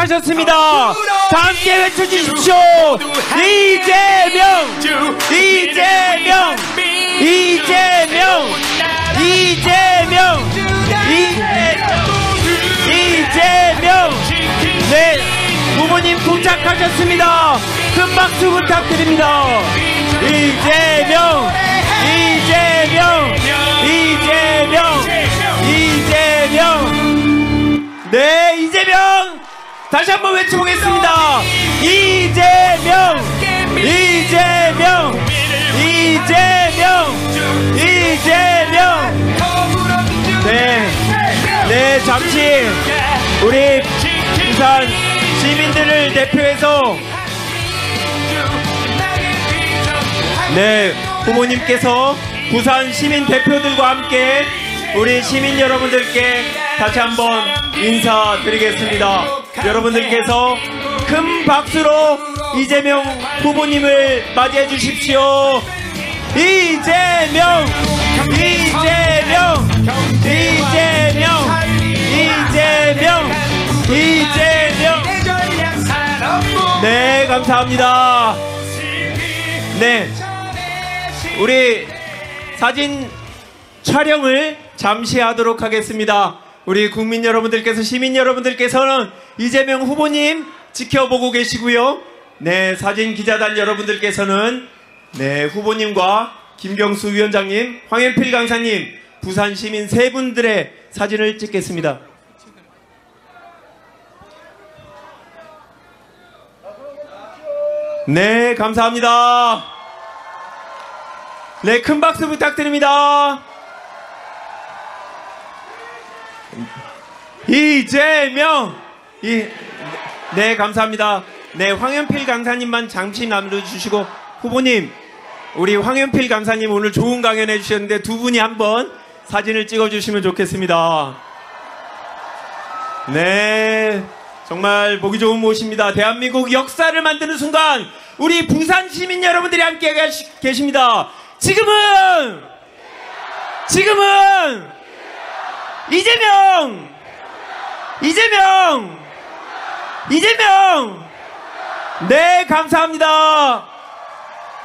도착하셨습니다. 다 함께 외쳐주십시오. 이재명, 이재명, 이재명, 이재명, 이재명. 네, 후보님 도착하셨습니다. 큰 박수 부탁드립니다. 이재명, 이재명, 이재명, 이재명. 네, 이재명 다시 한번 외쳐보겠습니다. 이재명, 이재명, 이재명, 이재명. 네, 잠시 우리 부산 시민들을 대표해서 네, 후보님께서 부산 시민 대표들과 함께 우리 시민 여러분들께 다시 한번 인사드리겠습니다. 여러분들께서 큰 박수로 이재명 후보님을 맞이해 주십시오. 이재명, 이재명, 이재명, 이재명, 이재명. 네, 감사합니다. 네, 우리 사진 촬영을 잠시 하도록 하겠습니다. 우리 국민 여러분들께서, 시민 여러분들께서는 이재명 후보님 지켜보고 계시고요. 네, 사진 기자단 여러분들께서는 네, 후보님과 김경수 위원장님, 황현필 강사님, 부산 시민 세 분들의 사진을 찍겠습니다. 네, 감사합니다. 네, 큰 박수 부탁드립니다. 이재명. 네, 감사합니다. 네, 황현필 강사님만 잠시 남겨주시고, 후보님, 우리 황현필 강사님 오늘 좋은 강연 해주셨는데 두 분이 한번 사진을 찍어주시면 좋겠습니다. 네, 정말 보기 좋은 모습입니다. 대한민국 역사를 만드는 순간 우리 부산 시민 여러분들이 함께 계십니다. 지금은 이재명, 이재명, 이재명. 네, 감사합니다.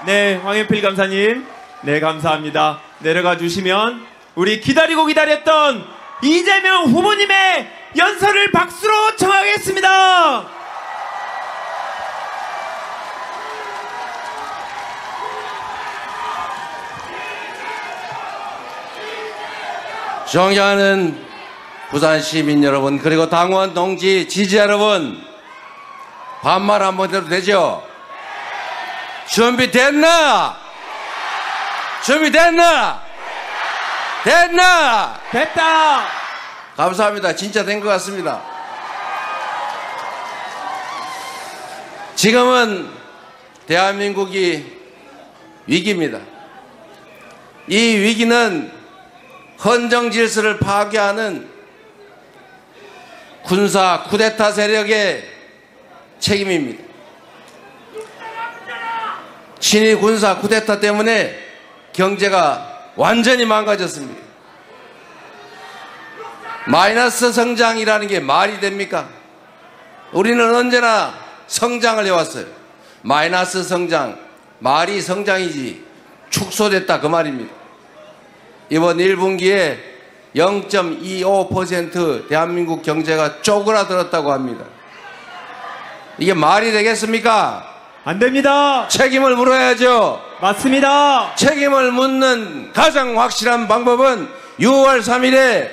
네, 황현필 감사님, 네, 감사합니다. 내려가 주시면 우리 기다리고 기다렸던 이재명 후보님의 연설을 박수로 청하겠습니다. 존경하는 부산 시민 여러분, 그리고 당원 동지 지지자 여러분, 반말 한번 해도 되죠? 준비됐나? 준비됐나? 됐나? 됐다. 감사합니다. 진짜 된 것 같습니다. 지금은 대한민국이 위기입니다. 이 위기는 헌정 질서를 파괴하는 군사 쿠데타 세력의 책임입니다. 친위 군사 쿠데타 때문에 경제가 완전히 망가졌습니다. 마이너스 성장이라는 게 말이 됩니까? 우리는 언제나 성장을 해왔어요. 마이너스 성장, 말이 성장이지 축소됐다 그 말입니다. 이번 1분기에 0.25% 대한민국 경제가 쪼그라들었다고 합니다. 이게 말이 되겠습니까? 안 됩니다. 책임을 물어야죠. 맞습니다. 책임을 묻는 가장 확실한 방법은 6월 3일에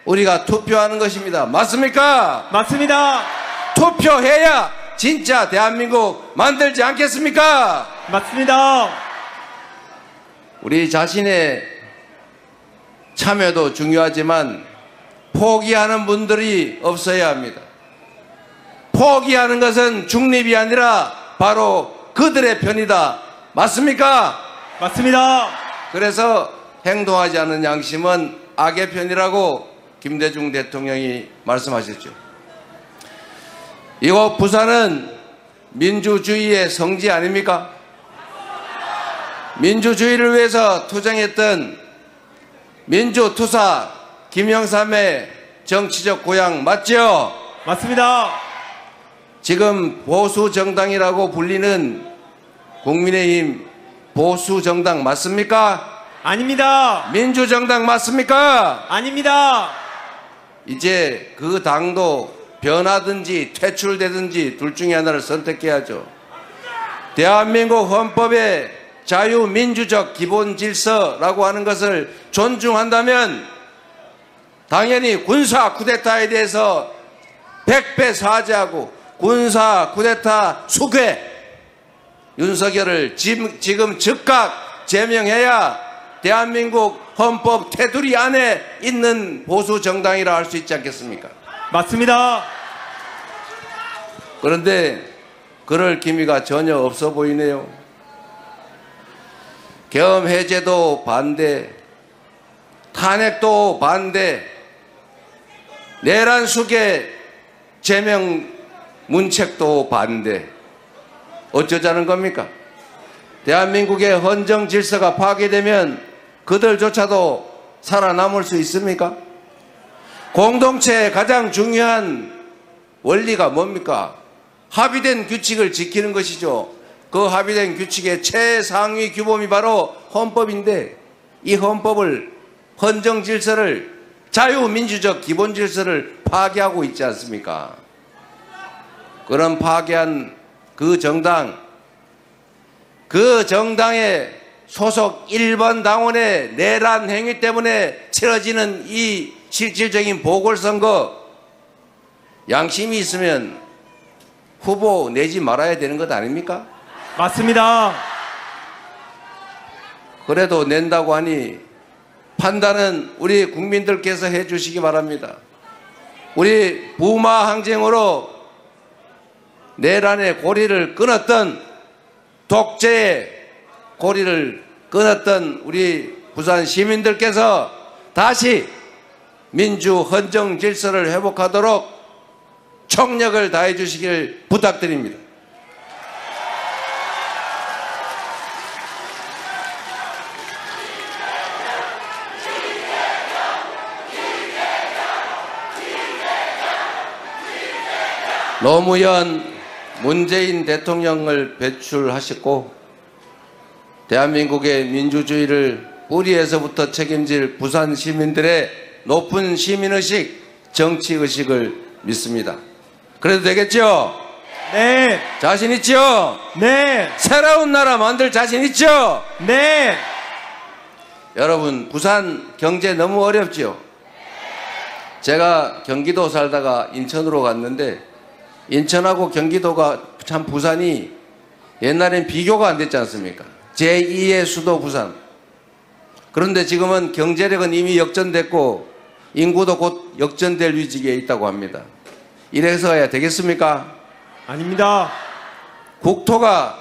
우리가 투표하는 것입니다. 맞습니까? 맞습니다. 투표해야 진짜 대한민국 만들지 않겠습니까? 맞습니다. 우리 자신의 참여도 중요하지만 포기하는 분들이 없어야 합니다. 포기하는 것은 중립이 아니라 바로 그들의 편이다. 맞습니까? 맞습니다. 그래서 행동하지 않는 양심은 악의 편이라고 김대중 대통령이 말씀하셨죠. 이곳 부산은 민주주의의 성지 아닙니까? 민주주의를 위해서 투쟁했던 민주투사 김영삼의 정치적 고향 맞죠? 맞습니다. 지금 보수 정당이라고 불리는 국민의힘 보수 정당 맞습니까? 아닙니다. 민주정당 맞습니까? 아닙니다. 이제 그 당도 변하든지 퇴출되든지 둘 중에 하나를 선택해야죠. 대한민국 헌법의 자유민주적 기본 질서라고 하는 것을 존중한다면 당연히 군사 쿠데타에 대해서 100배 사죄하고 군사 쿠데타 수괴 윤석열을 지금 즉각 제명해야 대한민국 헌법 테두리 안에 있는 보수 정당이라 할 수 있지 않겠습니까? 맞습니다. 그런데 그럴 기미가 전혀 없어 보이네요. 계엄 해제도 반대, 탄핵도 반대, 내란 수괴 제명 문책도 반대. 어쩌자는 겁니까? 대한민국의 헌정 질서가 파괴되면 그들조차도 살아남을 수 있습니까? 공동체의 가장 중요한 원리가 뭡니까? 합의된 규칙을 지키는 것이죠. 그 합의된 규칙의 최상위 규범이 바로 헌법인데 이 헌법을, 헌정 질서를, 자유민주적 기본 질서를 파괴하고 있지 않습니까? 그런 파괴한 그 정당의 소속 1번 당원의 내란 행위 때문에 치러지는 이 실질적인 보궐선거, 양심이 있으면 후보 내지 말아야 되는 것 아닙니까? 맞습니다. 그래도 낸다고 하니 판단은 우리 국민들께서 해주시기 바랍니다. 우리 부마 항쟁으로 내란의 고리를 끊었던, 독재의 고리를 끊었던 우리 부산 시민들께서 다시 민주 헌정 질서를 회복하도록 총력을 다해 주시길 부탁드립니다. 노무현 문재인 대통령을 배출하셨고 대한민국의 민주주의를 뿌리에서부터 책임질 부산 시민들의 높은 시민의식, 정치의식을 믿습니다. 그래도 되겠죠? 네. 자신 있죠? 네. 새로운 나라 만들 자신 있죠? 네. 여러분, 부산 경제 너무 어렵죠? 제가 경기도 살다가 인천으로 갔는데 인천하고 경기도가 참 부산이 옛날엔 비교가 안 됐지 않습니까? 제2의 수도 부산. 그런데 지금은 경제력은 이미 역전됐고 인구도 곧 역전될 위기에 있다고 합니다. 이래서야 되겠습니까? 아닙니다. 국토가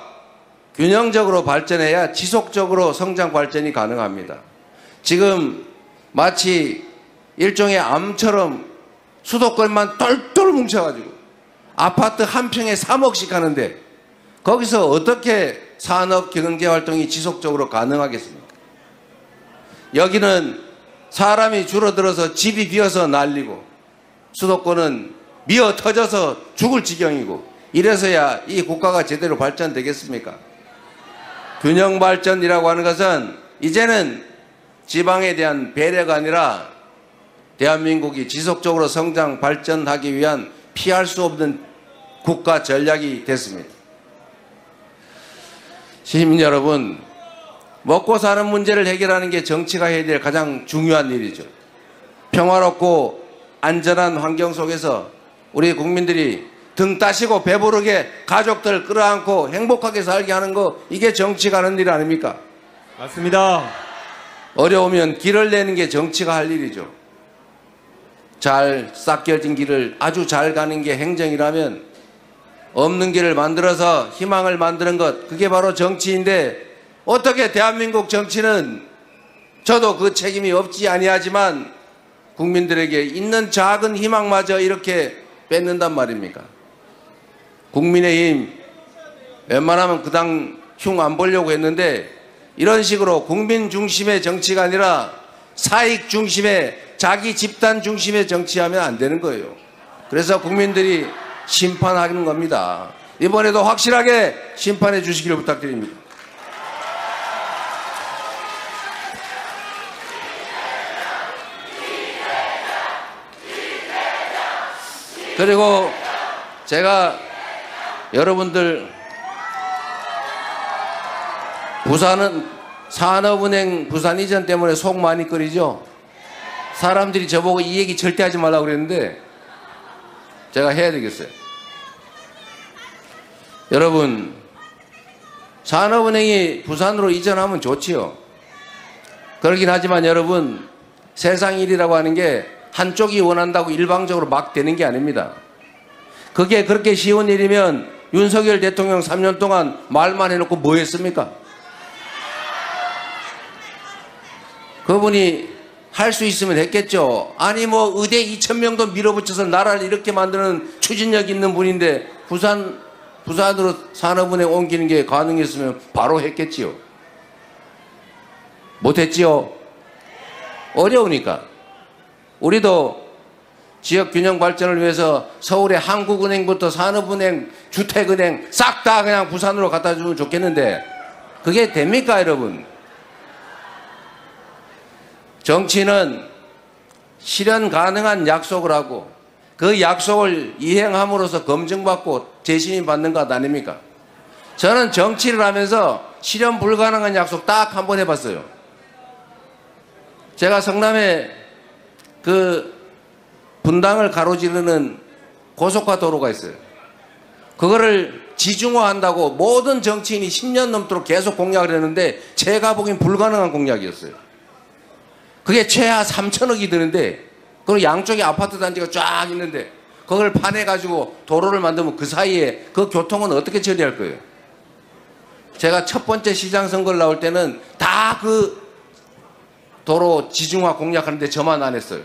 균형적으로 발전해야 지속적으로 성장 발전이 가능합니다. 지금 마치 일종의 암처럼 수도권만 똘똘 뭉쳐가지고 아파트 한 평에 3억씩 하는데 거기서 어떻게 산업 경제활동이 지속적으로 가능하겠습니까? 여기는 사람이 줄어들어서 집이 비어서 난리고 수도권은 미어 터져서 죽을 지경이고 이래서야 이 국가가 제대로 발전되겠습니까? 균형 발전이라고 하는 것은 이제는 지방에 대한 배려가 아니라 대한민국이 지속적으로 성장 발전하기 위한 피할 수 없는 국가 전략이 됐습니다. 시민 여러분, 먹고 사는 문제를 해결하는 게 정치가 해야 될 가장 중요한 일이죠. 평화롭고 안전한 환경 속에서 우리 국민들이 등 따시고 배부르게 가족들 끌어안고 행복하게 살게 하는 거, 이게 정치가 하는 일 아닙니까? 맞습니다. 어려우면 길을 내는 게 정치가 할 일이죠. 잘 싹겨진 길을 아주 잘 가는 게 행정이라면 없는 길을 만들어서 희망을 만드는 것, 그게 바로 정치인데 어떻게 대한민국 정치는 저도 그 책임이 없지 아니하지만 국민들에게 있는 작은 희망마저 이렇게 뺏는단 말입니까? 국민의힘 웬만하면 그 당 흉 안 보려고 했는데 이런 식으로 국민 중심의 정치가 아니라 사익 중심의, 자기 집단 중심의 정치하면 안 되는 거예요. 그래서 국민들이 심판하는 겁니다. 이번에도 확실하게 심판해 주시기를 부탁드립니다. 그리고 제가 여러분들 부산은 산업은행 부산 이전 때문에 속 많이 끓이죠. 사람들이 저보고 이 얘기 절대 하지 말라고 그랬는데 제가 해야 되겠어요. 여러분, 산업은행이 부산으로 이전하면 좋지요. 그러긴 하지만 여러분, 세상 일이라고 하는 게 한쪽이 원한다고 일방적으로 막 되는 게 아닙니다. 그게 그렇게 쉬운 일이면 윤석열 대통령 3년 동안 말만 해놓고 뭐 했습니까? 그분이 할 수 있으면 했겠죠. 아니 뭐 의대 2,000명도 밀어붙여서 나라를 이렇게 만드는 추진력 있는 분인데 부산으로 산업은행 옮기는 게 가능했으면 바로 했겠지요. 못했지요. 어려우니까. 우리도 지역 균형 발전을 위해서 서울의 한국은행부터 산업은행, 주택은행 싹 다 그냥 부산으로 갖다 주면 좋겠는데 그게 됩니까, 여러분? 정치는 실현 가능한 약속을 하고 그 약속을 이행함으로써 검증받고 재신임 받는 것 아닙니까? 저는 정치를 하면서 실현 불가능한 약속 딱 한 번 해봤어요. 제가 성남에 그 분당을 가로지르는 고속화 도로가 있어요. 그거를 지중화한다고 모든 정치인이 10년 넘도록 계속 공약을 했는데 제가 보기엔 불가능한 공약이었어요. 그게 최하 3천억이 드는데 그리고 양쪽에 아파트 단지가 쫙 있는데 그걸 파내가지고 도로를 만들면 그 사이에 그 교통은 어떻게 처리할 거예요? 제가 첫 번째 시장 선거를 나올 때는 다 그 도로 지중화 공약하는데 저만 안 했어요.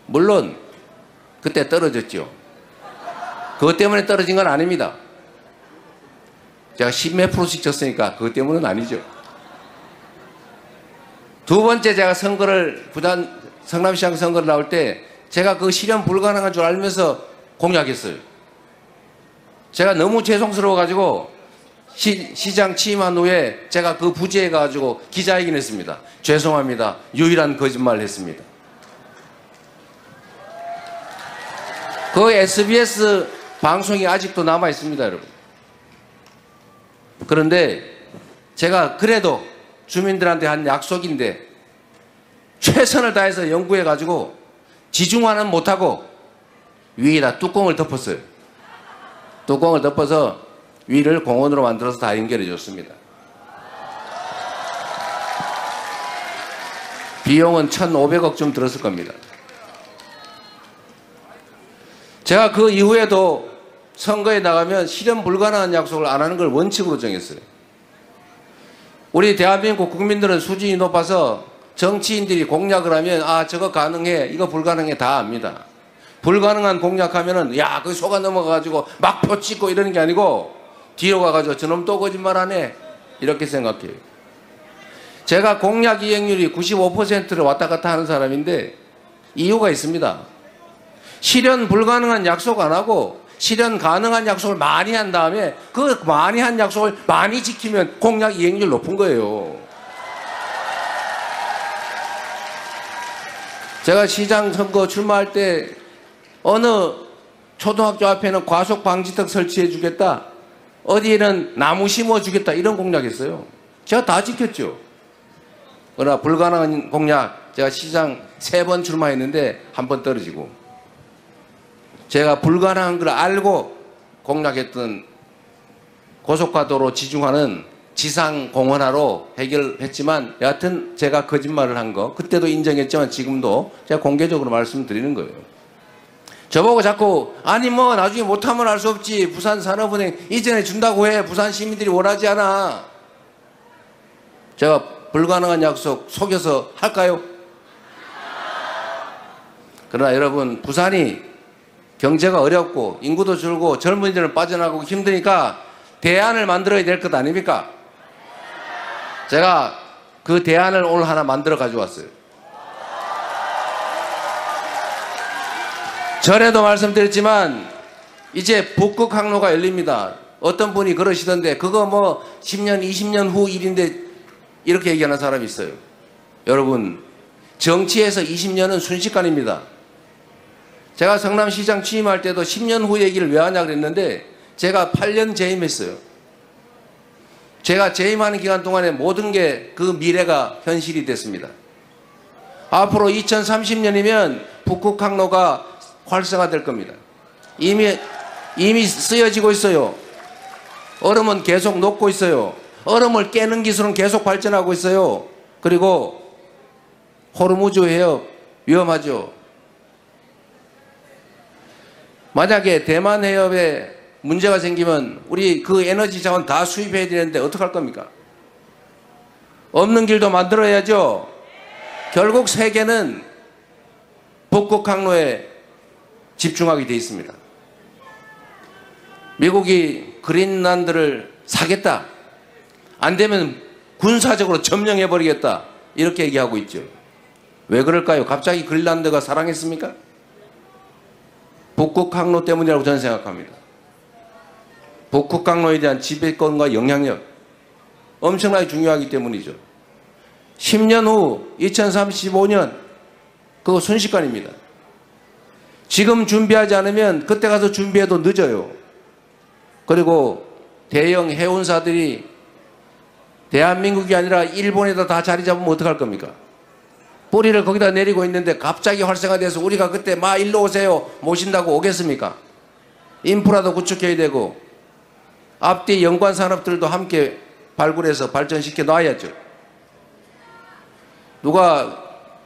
물론 그때 떨어졌죠. 그것 때문에 떨어진 건 아닙니다. 제가 10몇 프로씩 졌으니까 그것 때문은 아니죠. 두 번째 제가 선거를 부산 성남시장 선거를 나올 때 제가 그 실현 불가능한 줄 알면서 공약했어요. 제가 너무 죄송스러워 가지고 시장 취임한 후에 제가 그 부재해 가지고 기자회견 했습니다. 죄송합니다. 유일한 거짓말을 했습니다. 그 SBS 방송이 아직도 남아 있습니다, 여러분. 그런데 제가 그래도 주민들한테 한 약속인데 최선을 다해서 연구해 가지고 지중화는 못하고 위에다 뚜껑을 덮었어요. 뚜껑을 덮어서 위를 공원으로 만들어서 다 연결해 줬습니다. 비용은 1,500억쯤 들었을 겁니다. 제가 그 이후에도 선거에 나가면 실현 불가능한 약속을 안 하는 걸 원칙으로 정했어요. 우리 대한민국 국민들은 수준이 높아서 정치인들이 공약을 하면 아 저거 가능해 이거 불가능해 다 압니다. 불가능한 공약하면은 야 그 속아 넘어가가지고 막 표 찍고 이러는 게 아니고 뒤로 가가지고 저놈 또 거짓말하네 이렇게 생각해요. 제가 공약 이행률이 95%를 왔다 갔다 하는 사람인데 이유가 있습니다. 실현 불가능한 약속 안 하고 실현 가능한 약속을 많이 한 다음에 그 많이 한 약속을 많이 지키면 공약 이행률 높은 거예요. 제가 시장 선거 출마할 때 어느 초등학교 앞에는 과속 방지턱 설치해 주겠다. 어디에는 나무 심어 주겠다. 이런 공약했어요. 제가 다 지켰죠. 그러나 불가능한 공약 제가 시장 3번 출마했는데 한 번 떨어지고 제가 불가능한 걸 알고 공약했던 고속화도로 지중화는 지상공원화로 해결했지만 여하튼 제가 거짓말을 한 거 그때도 인정했지만 지금도 제가 공개적으로 말씀드리는 거예요. 저보고 자꾸 아니 뭐 나중에 못하면 알 수 없지 부산 산업은행 이전에 준다고 해 부산 시민들이 원하지 않아. 제가 불가능한 약속 속여서 할까요? 그러나 여러분 부산이 경제가 어렵고 인구도 줄고 젊은이들은 빠져나가고 힘드니까 대안을 만들어야 될 것 아닙니까? 제가 그 대안을 오늘 하나 만들어 가져왔어요. 전에도 말씀드렸지만 이제 북극 항로가 열립니다. 어떤 분이 그러시던데 그거 뭐 10년, 20년 후 일인데 이렇게 얘기하는 사람이 있어요. 여러분, 정치에서 20년은 순식간입니다. 제가 성남시장 취임할 때도 10년 후 얘기를 왜 하냐 그랬는데 제가 8년 재임했어요. 제가 재임하는 기간 동안에 모든 게 그 미래가 현실이 됐습니다. 앞으로 2030년이면 북극 항로가 활성화될 겁니다. 이미 쓰여지고 있어요. 얼음은 계속 녹고 있어요. 얼음을 깨는 기술은 계속 발전하고 있어요. 그리고 호르무즈 해협 위험하죠. 만약에 대만 해협에 문제가 생기면 우리 그 에너지 자원 다 수입해야 되는데 어떡할 겁니까? 없는 길도 만들어야죠. 결국 세계는 북극 항로에 집중하게 돼 있습니다. 미국이 그린란드를 사겠다. 안 되면 군사적으로 점령해버리겠다. 이렇게 얘기하고 있죠. 왜 그럴까요? 갑자기 그린란드가 사랑했습니까? 북극 항로 때문이라고 저는 생각합니다. 북극 항로에 대한 지배권과 영향력 엄청나게 중요하기 때문이죠. 10년 후 2035년 그거 순식간입니다. 지금 준비하지 않으면 그때 가서 준비해도 늦어요. 그리고 대형 해운사들이 대한민국이 아니라 일본에다 다 자리 잡으면 어떡할 겁니까? 뿌리를 거기다 내리고 있는데 갑자기 활성화돼서 우리가 그때 막 일로 오세요 모신다고 오겠습니까? 인프라도 구축해야 되고 앞뒤 연관 산업들도 함께 발굴해서 발전시켜 놔야죠. 누가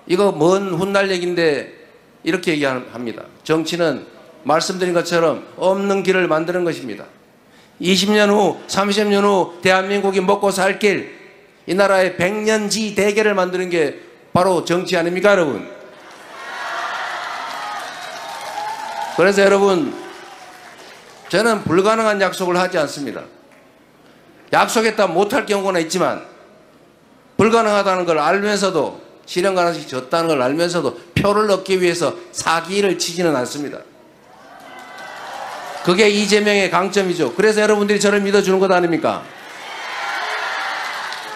이거 먼 훗날 얘기인데 이렇게 얘기합니다. 정치는 말씀드린 것처럼 없는 길을 만드는 것입니다. 20년 후, 30년 후 대한민국이 먹고 살 길, 이 나라의 100년지 대계를 만드는 게 바로 정치 아닙니까, 여러분? 그래서 여러분, 저는 불가능한 약속을 하지 않습니다. 약속했다 못할 경우는 있지만 불가능하다는 걸 알면서도 실현 가능성이 적다는 걸 알면서도 표를 얻기 위해서 사기를 치지는 않습니다. 그게 이재명의 강점이죠. 그래서 여러분들이 저를 믿어주는 것 아닙니까?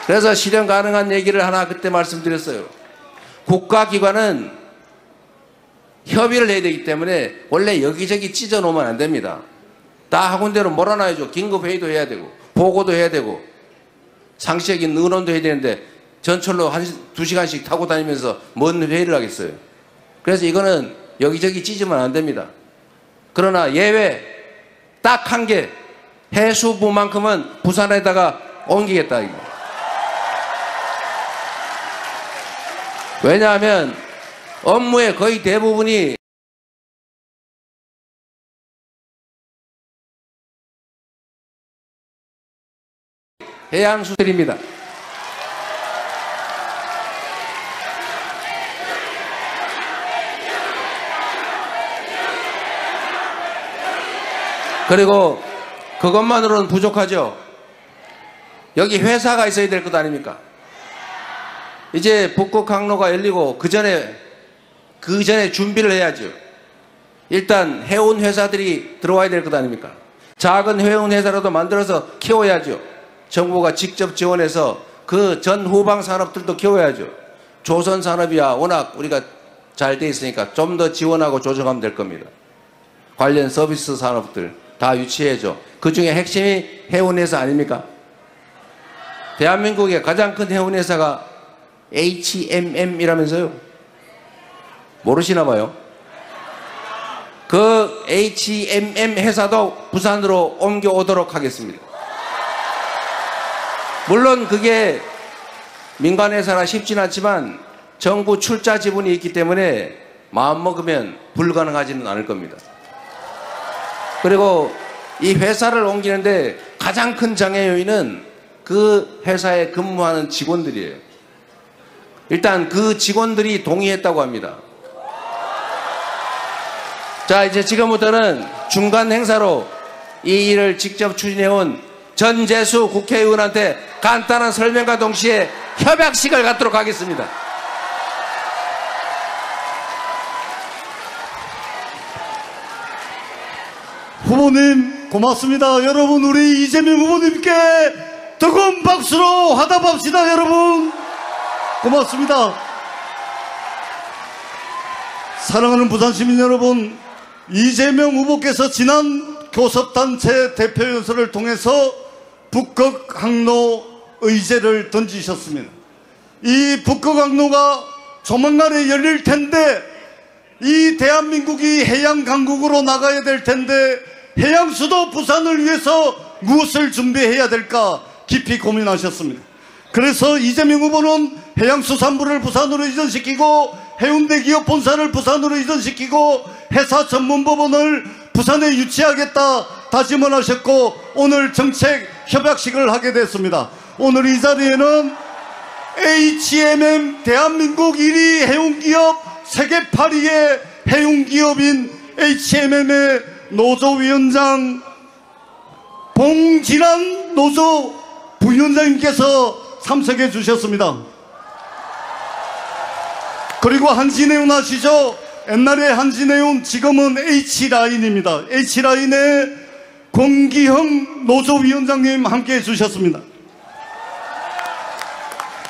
그래서 실현 가능한 얘기를 하나 그때 말씀드렸어요. 국가기관은 협의를 해야 되기 때문에 원래 여기저기 찢어놓으면 안 됩니다. 다 학원 대로 몰아놔야죠. 긴급회의도 해야 되고 보고도 해야 되고 상시적인 의논도 해야 되는데 전철로 2시간씩 타고 다니면서 뭔 회의를 하겠어요. 그래서 이거는 여기저기 찢으면 안 됩니다. 그러나 예외 딱 한 개, 해수부만큼은 부산에다가 옮기겠다 이거. 왜냐하면 업무의 거의 대부분이 해양수들입니다. 그리고 그것만으로는 부족하죠. 여기 회사가 있어야 될 것 아닙니까? 이제 북극 항로가 열리고 그 전에 준비를 해야죠. 일단 해운 회사들이 들어와야 될 것 아닙니까? 작은 해운 회사라도 만들어서 키워야죠. 정부가 직접 지원해서 그 전 후방 산업들도 키워야죠. 조선 산업이야 워낙 우리가 잘 돼 있으니까 좀 더 지원하고 조정하면 될 겁니다. 관련 서비스 산업들 다 유치해야죠. 그 중에 핵심이 해운회사 아닙니까? 대한민국의 가장 큰 해운회사가 HMM이라면서요? 모르시나 봐요. 그 HMM 회사도 부산으로 옮겨오도록 하겠습니다. 물론 그게 민간회사라 쉽진 않지만 정부 출자 지분이 있기 때문에 마음먹으면 불가능하지는 않을 겁니다. 그리고 이 회사를 옮기는데 가장 큰 장애 요인은 그 회사에 근무하는 직원들이에요. 일단 그 직원들이 동의했다고 합니다. 자, 이제 지금부터는 중간 행사로 이 일을 직접 추진해온 전재수 국회의원한테 간단한 설명과 동시에 협약식을 갖도록 하겠습니다. 후보님 고맙습니다. 여러분, 우리 이재명 후보님께 뜨거운 박수로 화답합시다. 여러분 고맙습니다. 사랑하는 부산시민 여러분, 이재명 후보께서 지난 교섭단체 대표연설을 통해서 북극 항로 의제를 던지셨습니다. 이 북극 항로가 조만간에 열릴 텐데, 이 대한민국이 해양 강국으로 나가야 될 텐데 해양 수도 부산을 위해서 무엇을 준비해야 될까 깊이 고민하셨습니다. 그래서 이재명 후보는 해양수산부를 부산으로 이전시키고 해운대 기업 본사를 부산으로 이전시키고 해사 전문법원을 부산에 유치하겠다 다짐을 하셨고, 오늘 정책 협약식을 하게 됐습니다. 오늘 이 자리에는 HMM 대한민국 1위 해운기업 세계 8위의 해운기업인 HMM의 노조위원장 봉진환 노조 부위원장님께서 참석해 주셨습니다. 그리고 한진해운 아시죠? 옛날에 한진해운, 지금은 H라인입니다. H라인의 권기형 노조위원장님 함께해 주셨습니다.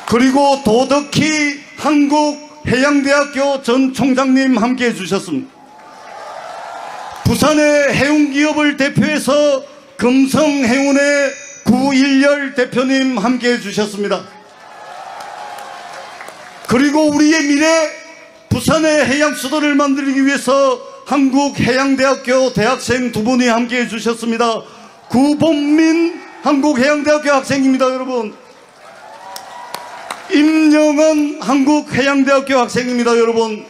그리고 도덕희 한국해양대학교 전 총장님 함께해 주셨습니다. 부산의 해운기업을 대표해서 금성해운의 구일열 대표님 함께해 주셨습니다. 그리고 우리의 미래, 부산의 해양수도를 만들기 위해서 한국해양대학교 대학생 두 분이 함께해 주셨습니다. 구본민 한국해양대학교 학생입니다. 여러분, 임영은 한국해양대학교 학생입니다. 여러분,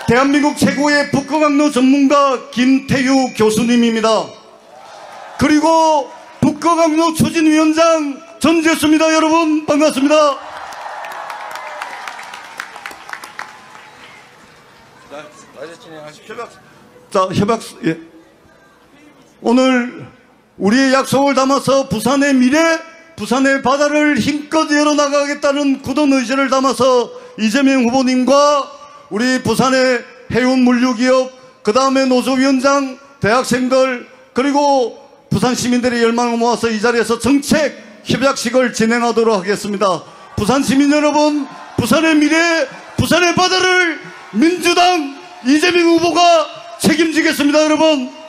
대한민국 최고의 북극항로 전문가 김태유 교수님입니다. 그리고 북극항로 추진위원장 전재수입니다. 여러분 반갑습니다. 자, 예. 오늘 우리의 약속을 담아서 부산의 미래, 부산의 바다를 힘껏 열어나가겠다는 굳은 의지를 담아서 이재명 후보님과 우리 부산의 해운물류기업, 그 다음에 노조위원장, 대학생들, 그리고 부산 시민들의 열망을 모아서 이 자리에서 정책 협약식을 진행하도록 하겠습니다. 부산 시민 여러분, 부산의 미래, 부산의 바다를 민주당 이재명 후보가 책임지겠습니다. 여러분,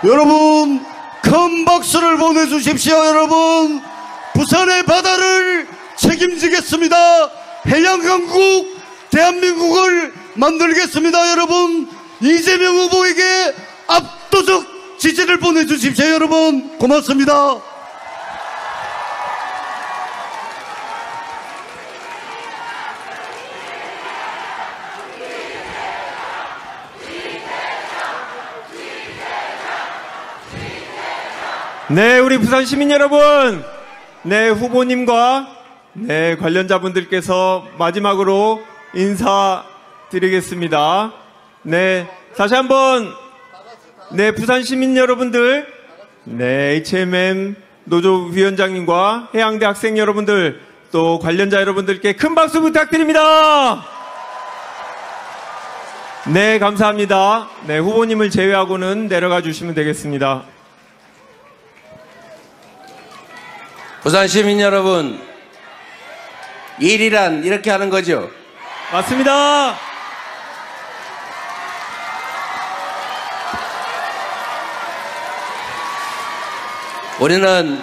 여러분 큰 박수를 보내주십시오. 여러분, 부산의 바다를 책임지겠습니다. 해양강국 대한민국을 만들겠습니다. 여러분, 이재명 후보에게 압도적 지지를 보내주십시오. 여러분 고맙습니다. 네, 우리 부산 시민 여러분, 네, 후보님과 네, 관련자분들께서 마지막으로 인사드리겠습니다. 네, 다시 한번 네, 부산 시민 여러분들, 네, HMM 노조위원장님과 해양대 학생 여러분들, 또 관련자 여러분들께 큰 박수 부탁드립니다. 네, 감사합니다. 네, 후보님을 제외하고는 내려가 주시면 되겠습니다. 부산 시민 여러분, 일이란 이렇게 하는 거죠. 맞습니다. 우리는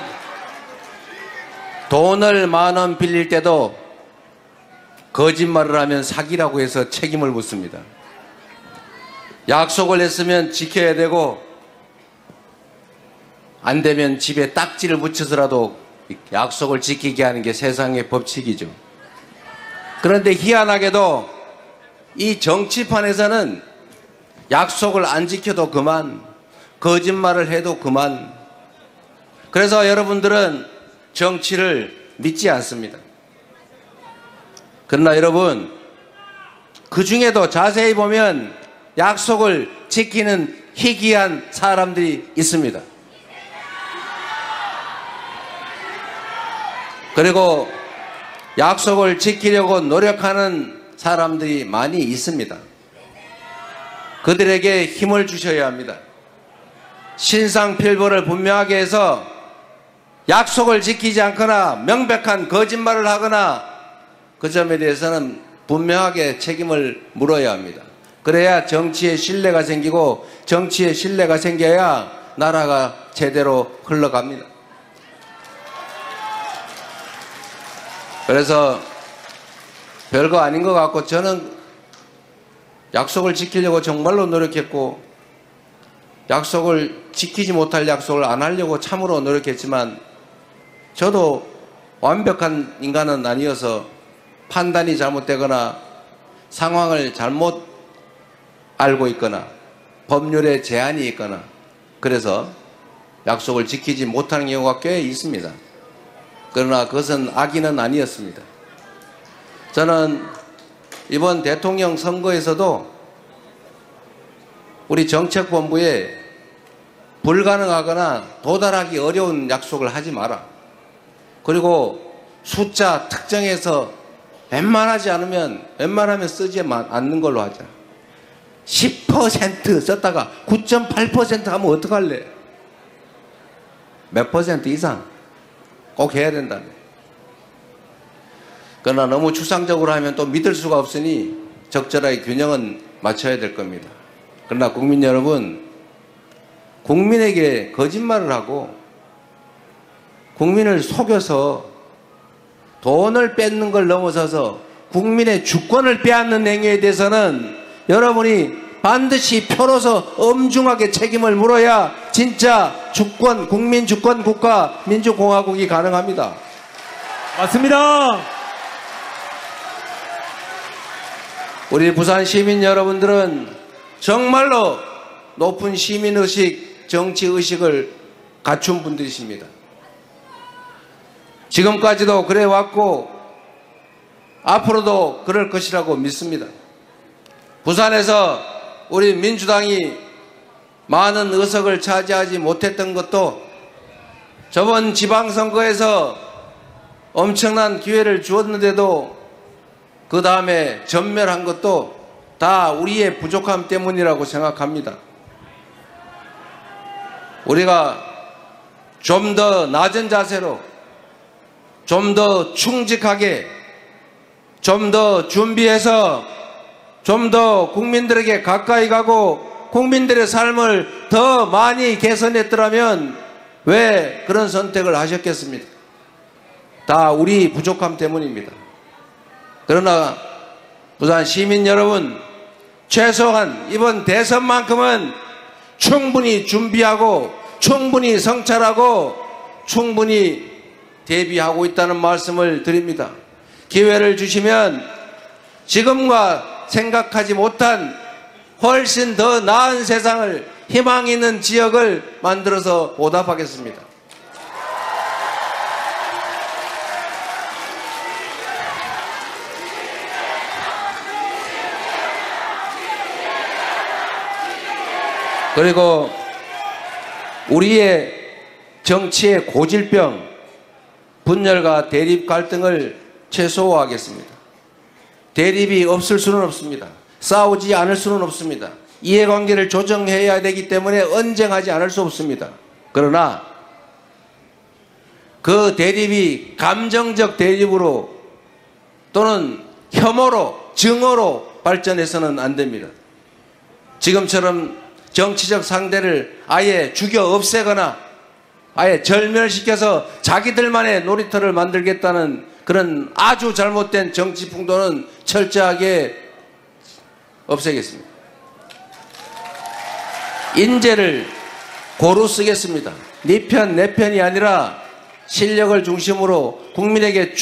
돈을 10,000원 빌릴 때도 거짓말을 하면 사기라고 해서 책임을 묻습니다. 약속을 했으면 지켜야 되고, 안 되면 집에 딱지를 붙여서라도 약속을 지키게 하는 게 세상의 법칙이죠. 그런데 희한하게도 이 정치판에서는 약속을 안 지켜도 그만, 거짓말을 해도 그만. 그래서 여러분들은 정치를 믿지 않습니다. 그러나 여러분, 그 중에도 자세히 보면 약속을 지키는 희귀한 사람들이 있습니다. 그리고 약속을 지키려고 노력하는 사람들이 많이 있습니다. 그들에게 힘을 주셔야 합니다. 신상필벌을 분명하게 해서 약속을 지키지 않거나 명백한 거짓말을 하거나 그 점에 대해서는 분명하게 책임을 물어야 합니다. 그래야 정치에 신뢰가 생기고 정치에 신뢰가 생겨야 나라가 제대로 흘러갑니다. 그래서 별거 아닌 것 같고 저는 약속을 지키려고 정말로 노력했고 약속을 지키지 못할 약속을 안 하려고 참으로 노력했지만 저도 완벽한 인간은 아니어서 판단이 잘못되거나 상황을 잘못 알고 있거나 법률에 제한이 있거나 그래서 약속을 지키지 못하는 경우가 꽤 있습니다. 그러나 그것은 악의는 아니었습니다. 저는 이번 대통령 선거에서도 우리 정책본부에 불가능하거나 도달하기 어려운 약속을 하지 마라. 그리고 숫자 특정해서 웬만하면 쓰지 않는 걸로 하자. 10% 썼다가 9.8% 하면 어떡할래? 몇 퍼센트 이상 꼭 해야 된다며. 그러나 너무 추상적으로 하면 또 믿을 수가 없으니 적절하게 균형은 맞춰야 될 겁니다. 그러나 국민 여러분, 국민에게 거짓말을 하고 국민을 속여서 돈을 뺏는 걸 넘어서서 국민의 주권을 빼앗는 행위에 대해서는 여러분이 반드시 표로서 엄중하게 책임을 물어야 진짜 주권, 국민 주권 국가 민주공화국이 가능합니다. 맞습니다. 우리 부산 시민 여러분들은 정말로 높은 시민의식, 정치의식을 갖춘 분들이십니다. 지금까지도 그래왔고 앞으로도 그럴 것이라고 믿습니다. 부산에서 우리 민주당이 많은 의석을 차지하지 못했던 것도 저번 지방선거에서 엄청난 기회를 주었는데도 그 다음에 전멸한 것도 다 우리의 부족함 때문이라고 생각합니다. 우리가 좀 더 낮은 자세로, 좀 더 충직하게, 좀 더 준비해서 좀 더 국민들에게 가까이 가고 국민들의 삶을 더 많이 개선했더라면 왜 그런 선택을 하셨겠습니까? 다 우리 부족함 때문입니다. 그러나 부산 시민 여러분, 최소한 이번 대선만큼은 충분히 준비하고 충분히 성찰하고 충분히 대비하고 있다는 말씀을 드립니다. 기회를 주시면 지금과 생각하지 못한 훨씬 더 나은 세상을, 희망 있는 지역을 만들어서 보답하겠습니다. 그리고 우리의 정치의 고질병, 분열과 대립 갈등을 최소화하겠습니다. 대립이 없을 수는 없습니다. 싸우지 않을 수는 없습니다. 이해관계를 조정해야 되기 때문에 언쟁하지 않을 수 없습니다. 그러나 그 대립이 감정적 대립으로 또는 혐오로, 증오로 발전해서는 안 됩니다. 지금처럼 정치적 상대를 아예 죽여 없애거나 아예 절멸시켜서 자기들만의 놀이터를 만들겠다는 그런 아주 잘못된 정치 풍도는 철저하게 없애겠습니다. 인재를 고루 쓰겠습니다. 네 편, 내 편이 아니라 실력을 중심으로 국민에게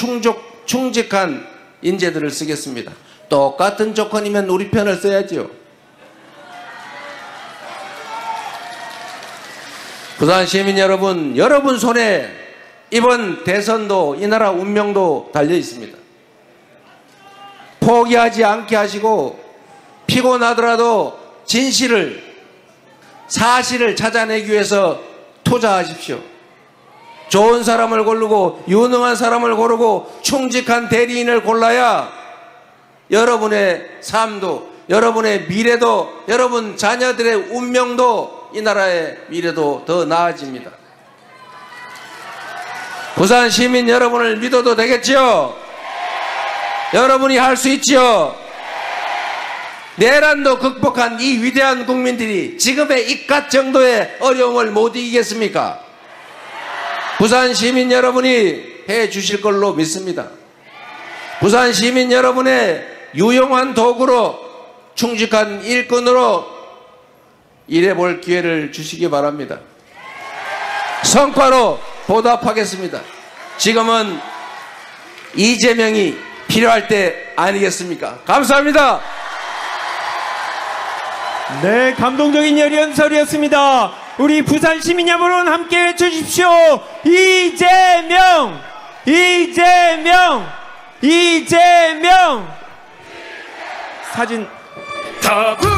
충직한 인재들을 쓰겠습니다. 똑같은 조건이면 우리 편을 써야죠. 부산 시민 여러분, 여러분 손에 이번 대선도 이 나라 운명도 달려 있습니다. 포기하지 않게 하시고 피곤하더라도 진실을, 사실을 찾아내기 위해서 투자하십시오. 좋은 사람을 고르고 유능한 사람을 고르고 충직한 대리인을 골라야 여러분의 삶도, 여러분의 미래도, 여러분 자녀들의 운명도, 이 나라의 미래도 더 나아집니다. 부산 시민 여러분을 믿어도 되겠지요? 여러분이 할 수 있지요? 내란도 극복한 이 위대한 국민들이 지금의 이깟 정도의 어려움을 못 이기겠습니까? 부산 시민 여러분이 해 주실 걸로 믿습니다. 부산 시민 여러분의 유용한 도구로, 충직한 일꾼으로 일해볼 기회를 주시기 바랍니다. 성과로 보답하겠습니다. 지금은 이재명이 필요할 때 아니겠습니까? 감사합니다. 네, 감동적인 연설이었습니다. 우리 부산 시민 여러분 함께 외쳐주십시오. 이재명! 이재명! 이재명! 사진 더불